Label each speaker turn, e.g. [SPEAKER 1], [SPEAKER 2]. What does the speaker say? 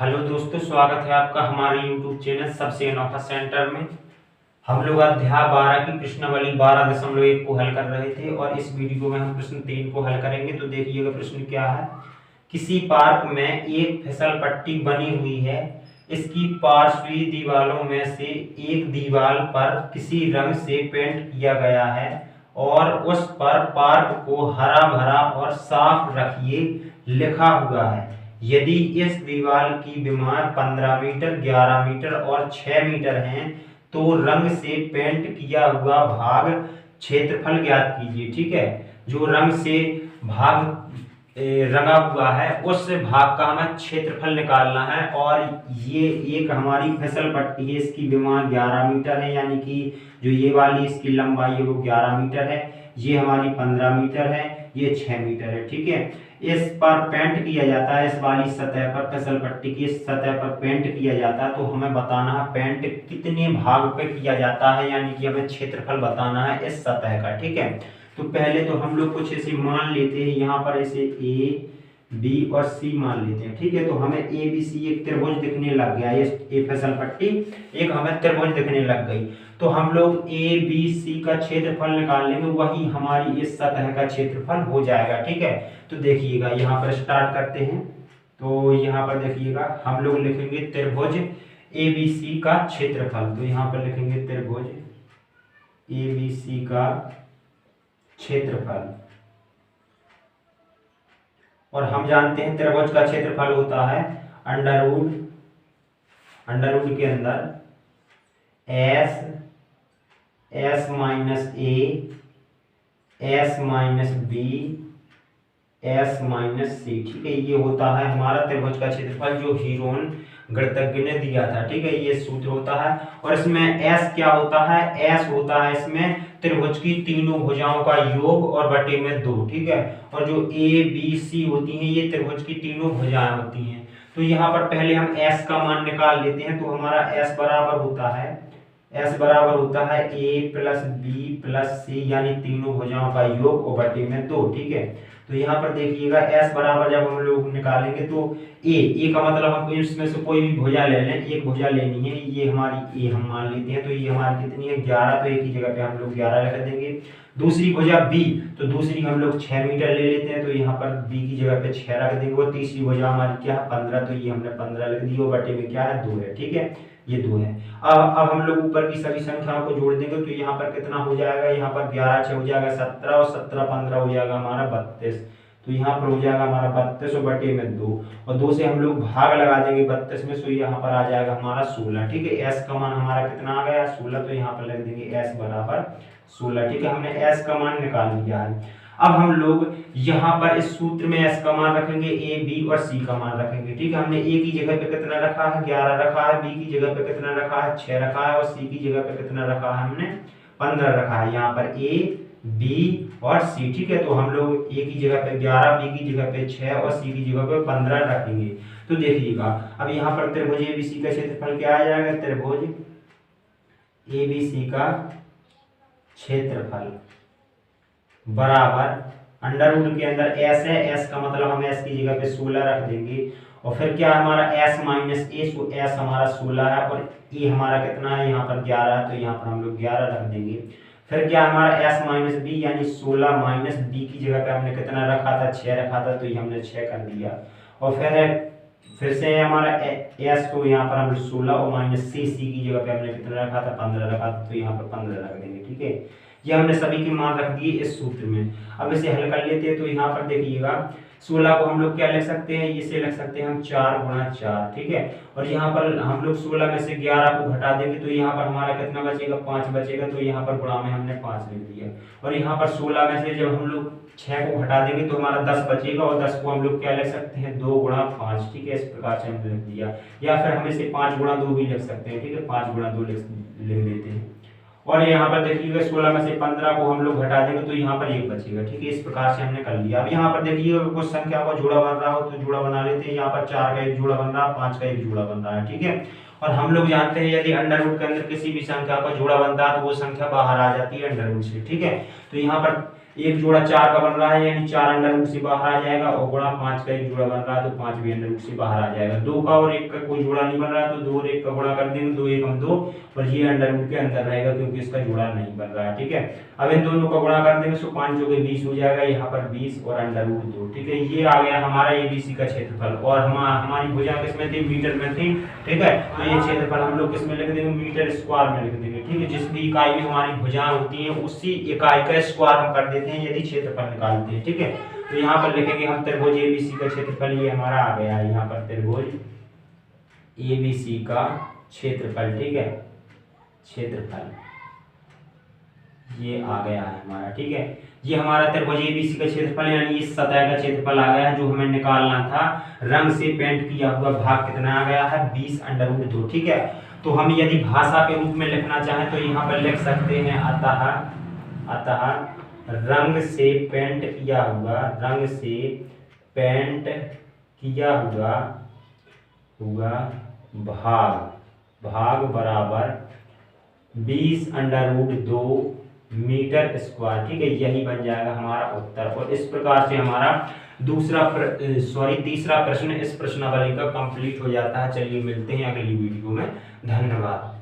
[SPEAKER 1] Hello दोस्तों, स्वागत है आपका हमारे YouTube चैनल सबसे अनोखा सेंटर में। हम लोग अध्याय 12 की प्रश्नावली 12.1 को हल कर रहे थे और इस वीडियो में हम प्रश्न 3 को हल करेंगे। तो देखिएगा प्रश्न क्या है। किसी पार्क में एक फिसल पट्टी बनी हुई है। इसकी पार्श्वीय दीवारों में से एक दीवार पर किसी रंग से पेंट किया गया है और उस पर पार्क को हरा भरा और साफ रखिए लिखा हुआ है। यदि इस दीवार की विमार 15 मीटर, 11 मीटर और 6 मीटर हैं तो रंग से पेंट किया हुआ भाग क्षेत्रफल ज्ञात कीजिए। ठीक है, जो रंग से भाग रंगा हुआ है उस भाग का हमें क्षेत्रफल निकालना है। और ये एक हमारी फिसल पट्टी है, इसकी विमार 11 मीटर है, यानी कि जो ये वाली इसकी लंबाई है वो 11 मीटर है, ये हमारी 15 मीटर है, ये 6 मीटर है। ठीक है, इस पर पेंट किया जाता है, इस वाली सतह पर फिसल पट्टी की सतह पर पेंट किया जाता है। तो हमें बताना है पेंट कितने भाग पे किया जाता है, यानी कि हमें क्षेत्रफल बताना है इस सतह का। ठीक है, तो पहले तो हम लोग कुछ ऐसे मान लेते हैं, यहाँ पर ऐसे ए बी और सी मान लेते हैं। ठीक है, तो हमें ए बी सी एक त्रिभुज दिखने लग गया, ये फिसल पट्टी एक हमें त्रिभुज दिखने लग गई। तो हम लोग ए बी सी का क्षेत्रफल निकाल लेंगे, वही हमारी इस सतह का क्षेत्रफल हो जाएगा। ठीक है, तो देखिएगा यहाँ पर स्टार्ट करते हैं। तो यहाँ पर देखिएगा हम लोग लिखेंगे त्रिभुज ए बी सी का क्षेत्रफल। तो यहाँ पर लिखेंगे त्रिभुज ए बी सी का क्षेत्रफल। और हम जानते हैं त्रिभुज का क्षेत्रफल होता है अंडर रूट के अंदर S minus A, S minus B, S minus C. ठीक है, ये होता है हमारा त्रिभुज का क्षेत्रफल जो हीरोन गणितज्ञ ने दिया था। ठीक है, ये सूत्र होता है। और इसमें एस क्या होता है, एस होता है इसमें त्रिभुज की तीनों भुजाओं का योग और बटे में 2। ठीक है, और जो ए बी सी होती हैं ये त्रिभुज की तीनों भुजाएं होती हैं। तो यहाँ पर पहले हम एस का मान निकाल लेते हैं। तो हमारा एस बराबर होता है ए प्लस बी प्लस सी, यानी तीनों भुजाओं का योग और बटे में 2। ठीक है, तो यहाँ पर देखिएगा एस बराबर जब हम लोग निकालेंगे तो ए का मतलब हम इसमें से कोई भी भुजा ले लें, एक भुजा लेनी है, ये हमारी ए हम मान लेते हैं। तो ये हमारी कितनी है 11, तो एक ही जगह पे हम लोग 11 लिख देंगे। दूसरी भुजा बी, तो दूसरी हम लोग 6 मीटर ले लेते हैं, तो यहाँ पर बी की जगह पे 6 रख देंगे। और तीसरी भुजा हमारी क्या है 15, तो ये हमने 15 लिख दी और बटे में क्या है 2 है। ठीक है, ये 2 है। अब हम लोग ऊपर की सभी संख्याओं को जोड़ देंगे, तो यहाँ पर कितना हो जाएगा, यहाँ पर 11 6 हो जाएगा 17 और 17 15 हो जाएगा हमारा 32। तो यहाँ पर हो जाएगा हमारा 32 और बटे में 2, और 2 से हम लोग भाग लगा देंगे 32 में, तो यहाँ पर आ जाएगा हमारा 16। ठीक है, एस का मान हमारा कितना आ गया 16, तो यहाँ पर लिख देंगे एस बराबर 16। ठीक है, हमने एस का मान निकाल लिया है। अब हम लोग यहाँ पर इस सूत्र में एस का मान रखेंगे, ए बी और सी का मान रखेंगे। ठीक है, हमने ए की जगह पे कितना रखा है 11 रखा है, बी की जगह पे कितना रखा है 6 रखा है, और सी की जगह पे कितना रखा है हमने 15 रखा है। यहाँ पर ए बी और सी। ठीक है, तो हम लोग ए की जगह पे 11, बी की जगह पे 6 और सी की जगह पे 15 रखेंगे। तो देखिएगा अब यहाँ पर त्रिभुज ए बी सी का क्षेत्रफल क्या आ जाएगा, त्रिभुज ए बी सी का क्षेत्रफल बराबर अंडर रूट के अंदर एस है, एस का मतलब हम एस की जगह पे 16 रख देंगे। और फिर क्या हमारा एस माइनस ए, एस हमारा 16 है और ए हमारा कितना है यहाँ पर 11 है, तो यहाँ पर हम लोग 11 रख देंगे। फिर क्या हमारा एस माइनस बी, यानी 16 माइनस बी की जगह पे हमने कितना रखा था 6 रखा था, तो ये हमने 6 कर दिया। और फिर से हमारा एस को यहाँ पर हम 16 और माइनस सी की जगह पे हमने कितना रखा था 15 रखा था, तो यहाँ पर 15 रख देंगे। ठीक है, ये हमने सभी के मान रख दिए इस सूत्र में। अब इसे हल कर लेते हैं। तो यहाँ पर देखिएगा 16 को हम लोग क्या लिख सकते हैं, इसे लिख सकते हैं हम 4 गुणा 4। ठीक है, और यहाँ पर हम लोग 16 में से 11 को घटा देंगे, तो यहाँ पर हमारा कितना बचेगा 5 बचेगा, तो यहाँ पर गुणा में हमने 5 लिख दिया। और यहाँ पर 16 में से जब हम लोग 6 को घटा देंगे तो हमारा 10 बचेगा, और 10 को हम लोग क्या लिख सकते हैं 2 गुणा 5। ठीक है, इस प्रकार से हमने लिख दिया, या फिर हम इसे 5 गुणा 2 भी लिख सकते हैं। ठीक है, 5 गुणा 2 लिख देते हैं। और यहाँ पर देखिएगा 16 में से 15 को हम लोग घटा देंगे, तो यहाँ पर 1 बचेगा। ठीक है, इस प्रकार से हमने कर लिया। अब यहाँ पर देखिए कुछ संख्या का जोड़ा बन रहा हो तो जोड़ा बना लेते हैं। यहाँ पर 4 का एक जोड़ा बन रहा है, 5 का एक जोड़ा बन रहा है। ठीक है, और हम लोग जानते हैं यदि अंडर रूट के अंदर किसी भी संख्या का जोड़ा बनता है तो वो संख्या बाहर आ जाती है अंडर रूट से। ठीक है, तो यहाँ पर एक जोड़ा 4 का बन रहा है यानी 4 अंडर रूट से बाहर आ जाएगा, और गुणा 5 का एक जोड़ा बन रहा है तो 5 भी अंडर रूट से बाहर आ जाएगा। 2 का और 1 का कोई जोड़ा नहीं बन रहा है तो 2 और 1 का गुणा कर देंगे, 2 1 2, और ये अंडर रूट के अंदर रहेगा क्योंकि इसका जोड़ा नहीं बन रहा है। ठीक है, अब इन दोनों का गुणा कर देंगे तो 5 जोगे 20 हो जाएगा, यहाँ पर 20 और अंडर रूट 2। ठीक है, ये आ गया हमारा एबीसी का क्षेत्रफल, और हमारी भुजा किसमें थी, मीटर में थी। ठीक है, तो ये क्षेत्रफल हम लोग किसमें लिख देंगे, मीटर स्क्वायर में लिख देंगे। ठीक है, जिस भी इकाई में हमारी भुजा होती है उसी इकाई का स्क्वायर हम कर देते हैं यदि क्षेत्रफल निकालते हैं। ठीक है, तो यहाँ पर लिखेंगे हम त्रिभुज एबीसी का क्षेत्रफल, ये हमारा आ गया है यहाँ पर त्रिभुज एबीसी का क्षेत्रफल। ठीक है, क्षेत्रफल ये आ गया है हमारा। ठीक है, ये हमारा त्रिभुज एबीसी का क्षेत्रफल यानी इस सतह का क्षेत्रफल आ गया है जो हमें निकालना था। रंग से पेंट किया हुआ भाग कितना आ गया है, 20 अंडर रूट 2। ठीक है, तो हम यदि भाषा के रूप में लिखना चाहें तो यहाँ पर लिख सकते हैं अतः रंग से पेंट किया हुआ, रंग से पेंट किया हुआ भाग बराबर 20 अंडर रूट 2 मीटर स्क्वायर। ठीक है, यही बन जाएगा हमारा उत्तर। और इस प्रकार से हमारा तीसरा प्रश्न इस प्रश्नावली का कंप्लीट हो जाता है। चलिए मिलते हैं अगली वीडियो में, धन्यवाद।